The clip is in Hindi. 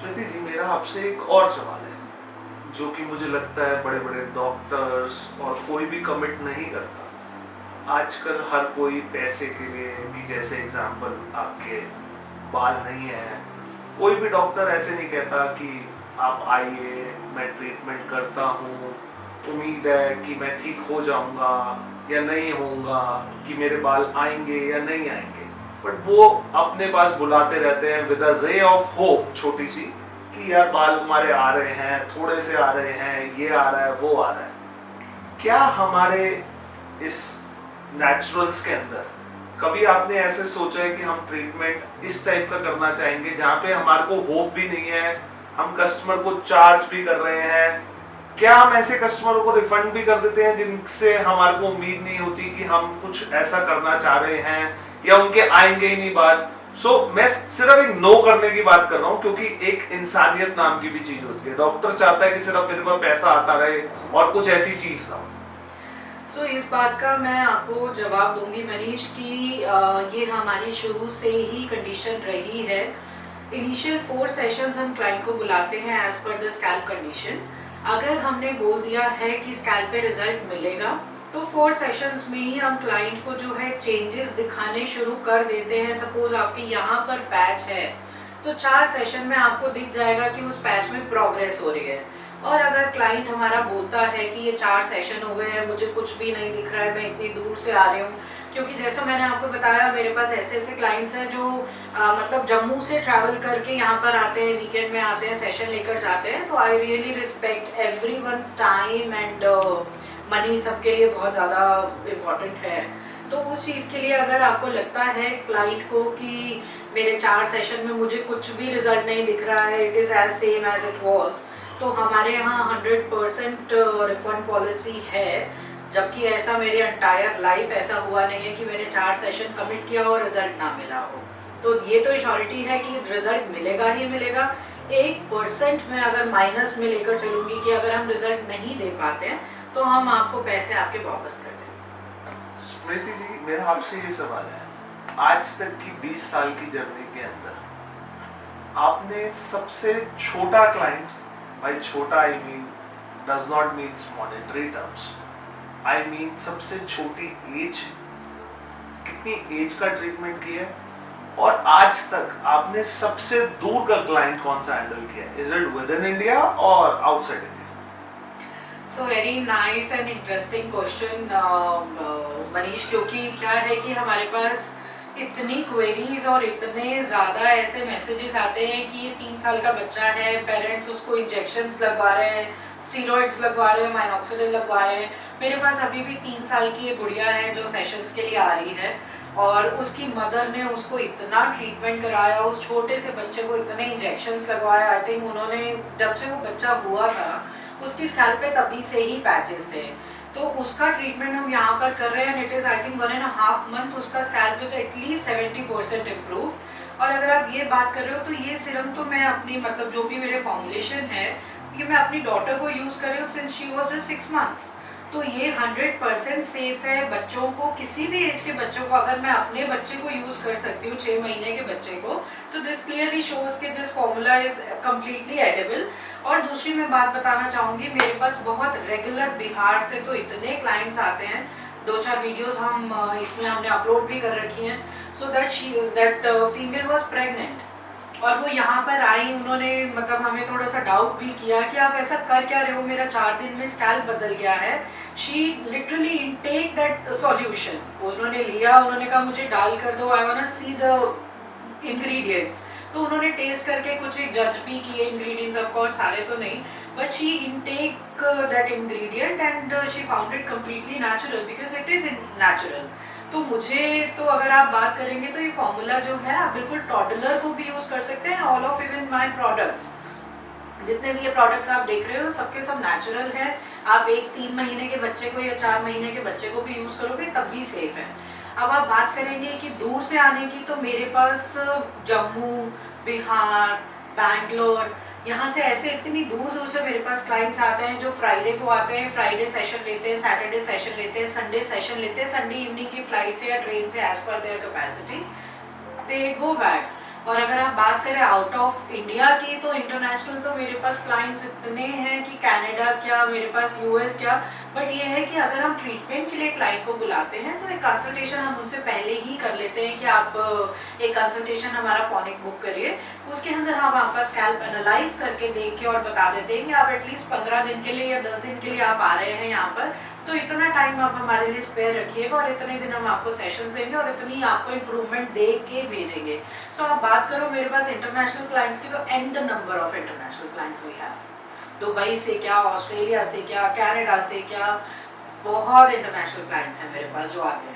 स्मृति जी, मेरा आपसे एक और सवाल है जो कि मुझे लगता है बड़े बड़े डॉक्टर्स और कोई भी कमिट नहीं करता। आजकल हर कोई पैसे के लिए कि जैसे एग्जाम्पल आपके बाल नहीं है, कोई भी डॉक्टर ऐसे नहीं कहता कि आप आइए, मैं ट्रीटमेंट करता हूँ, उम्मीद है कि मैं ठीक हो जाऊंगा या नहीं होऊंगा, कि मेरे बाल आएंगे या नहीं आएंगे। बट वो अपने पास बुलाते रहते हैं with a ray of hope, छोटी सी, कि यार बाल तुम्हारे आ रहे हैं, थोड़े से आ रहे हैं, ये आ रहा है, वो आ रहा है। क्या हमारे इस नेचुरल्स के अंदर कभी आपने ऐसे सोचा है कि हम ट्रीटमेंट इस टाइप का करना चाहेंगे जहाँ पे हमारे को होप भी नहीं है, हम कस्टमर को चार्ज भी कर रहे हैं? क्या हम ऐसे कस्टमरों को रिफंड भी कर देते हैं जिनसे हमारे को उम्मीद नहीं होती कि हम कुछ ऐसा करना चाह रहे हैं, या उनके आएंगे ही नहीं बात? मैं सिर्फ एक नो करने की बात कर रहा हूँ, क्योंकि एक इंसानियत नाम की भी चीज होती है। डॉक्टर चाहता है कि सिर्फ मेरे पास पैसा आता रहे और कुछ ऐसी चीज ना हो। इस बात का मैं आपको जवाब दूंगी मनीष कि ये हमारी शुरू से ही कंडीशन रही है। इनिशियल 4 सेशंस हम क्लाइंट को बुलाते हैं as per the scalp condition. अगर हमने बोल दिया है कि स्कैल्प पे रिजल्ट मिलेगा तो 4 सेशंस में ही हम क्लाइंट को जो है चेंजेस दिखाने शुरू कर देते हैं। सपोज आपके यहाँ पर पैच है तो 4 सेशन में आपको दिख जाएगा कि उस पैच में प्रोग्रेस हो रही है। और अगर क्लाइंट हमारा बोलता है कि ये 4 सेशन हो गए हैं, मुझे कुछ भी नहीं दिख रहा है, मैं इतनी दूर से आ रही हूँ, क्योंकि जैसा मैंने आपको बताया मेरे पास ऐसे ऐसे क्लाइंट्स हैं जो मतलब जम्मू से ट्रैवल करके यहाँ पर आते हैं, वीकेंड में आते हैं, सेशन लेकर जाते हैं। तो I really respect everyone's time and money सबके लिए बहुत ज़्यादा इम्पॉर्टेंट है। तो उस चीज़ के लिए अगर आपको लगता है क्लाइंट को कि मेरे 4 सेशन में मुझे कुछ भी रिजल्ट नहीं दिख रहा है, it is as same as it was, तो हमारे यहाँ 100% रिफंड पॉलिसी है। जबकि ऐसा मेरे एंटायर लाइफ ऐसा हुआ नहीं है कि मैंने 4 सेशन कमिट किया और रिजल्ट ना मिला हो। तो ये तो श्योरिटी है कि रिजल्ट मिलेगा ही मिलेगा। 1% में अगर माइनस में लेकर चलूँगी कि अगर हम रिजल्ट नहीं दे पाते हैं तो हम आपको पैसे आपके वापस कर दें। स्मृति जी, मेरा आपसे ये सवाल है, आज तक की 20 साल की जर्नी के अंदर आपने सबसे छोटा क्लाइंट, भाई छोटा I mean does not mean monetary terms, I mean सबसे छोटी एज, कितनी एज का ट्रीटमेंट किया है? और आज तक आपने सबसे दूर का क्लाइंट कौन सा हैंडल किया है? Is it within India और outside India? So very nice and interesting question Manish, क्योंकि क्या है कि हमारे पास इतनी क्वेरीज और इतने ज़्यादा ऐसे मैसेजेस आते हैं कि ये 3 साल का बच्चा है, पेरेंट्स उसको इंजेक्शन्स लगवा रहे हैं, स्टीरॉइड्स लगवा रहे हैं, माइनॉक्सिडिल लगवा रहे हैं। मेरे पास अभी भी 3 साल की ये गुड़िया है जो सेशंस के लिए आ रही है और उसकी मदर ने उसको इतना ट्रीटमेंट कराया, उस छोटे से बच्चे को इतने इंजेक्शन्स लगवाए। आई थिंक उन्होंने जब से वो बच्चा हुआ था उसकी स्कैल्प पे तभी से ही पैचेस थे, तो उसका ट्रीटमेंट हम यहाँ पर कर रहे हैं। It is I think 1.5 month उसका स्कैल्प इज एटलीस्ट 70% इम्प्रूव। और अगर आप ये बात कर रहे हो तो ये सिरम तो मैं अपनी मतलब जो भी मेरे फॉर्मुलेशन है ये मैं अपनी डॉटर को यूज़ कर रही हूँ सिंस शी वॉज 6 मंथ्स। तो ये 100% सेफ है बच्चों को, किसी भी एज के बच्चों को। अगर मैं अपने बच्चे को यूज़ कर सकती हूँ 6 महीने के बच्चे को, तो दिस क्लियरली शोज कि this formula is completely edible. और दूसरी मैं बात बताना चाहूँगी, मेरे पास बहुत रेगुलर बिहार से तो इतने क्लाइंट्स आते हैं, 2-4 वीडियोस हम इसमें हमने अपलोड भी कर रखी हैं। So that female was pregnant और वो यहाँ पर आई, उन्होंने मतलब हमें थोड़ा सा डाउट भी किया कि आप ऐसा कर क्या रहे हो, मेरा 4 दिन में स्कैल्प बदल गया है। She literally intake that solution, उन्होंने लिया, उन्होंने कहा मुझे डाल कर दो, I want to see the ingredients. तो उन्होंने टेस्ट करके कुछ एक जज भी किए इंग्रेडिएंट्स, ऑफ कोर्स सारे तो नहीं, but she intake that ingredient and she found it completely natural because it is natural. तो मुझे तो अगर आप बात करेंगे तो ये फॉर्मूला जो है आप बिल्कुल टॉडलर को भी यूज़ कर सकते हैं। All of even my products, जितने भी ये प्रोडक्ट्स आप देख रहे हो सबके सब नेचुरल है। आप एक 3 महीने के बच्चे को या 4 महीने के बच्चे को भी यूज़ करोगे तब भी सेफ है। अब आप बात करेंगे कि दूर से आने की, तो मेरे पास जम्मू, बिहार, बैंगलोर, यहाँ से ऐसे इतनी दूर दूर से मेरे पास क्लाइंट्स आते हैं जो फ्राइडे को आते हैं, फ्राइडे सेशन लेते हैं, सैटरडे सेशन लेते हैं, संडे सेशन लेते हैं, संडे इवनिंग की फ्लाइट से या ट्रेन से as per their capacity they go back. और अगर आप बात करें आउट ऑफ इंडिया की, तो इंटरनेशनल तो मेरे पास क्लाइंट्स इतने हैं कि कनाडा क्या, मेरे पास यूएस क्या। बट ये है कि अगर हम ट्रीटमेंट के लिए क्लाइंट को बुलाते हैं तो एक कंसल्टेशन हम उनसे पहले ही कर लेते हैं कि आप एक कंसल्टेशन हमारा फोनिक बुक करिए। उसके अंदर हम आपका स्कैल्प एनालाइज करके देख के और बता देते हैं कि आप एटलीस्ट 15 दिन के लिए या 10 दिन के लिए आप आ रहे हैं यहाँ पर, तो इतना टाइम आप हमारे लिए स्पेयर रखिएगा और इतने दिन हम आपको सेशन देंगे और इतनी आपको इम्प्रूवमेंट दे के भेजेंगे। सो आप बात करो मेरे पास इंटरनेशनल क्लाइंट्स की, तो and number of international clients we have. Dubai से क्या, ऑस्ट्रेलिया से क्या, कनाडा से क्या, बहुत इंटरनेशनल क्लाइंट्स हैं मेरे पास जो आते हैं।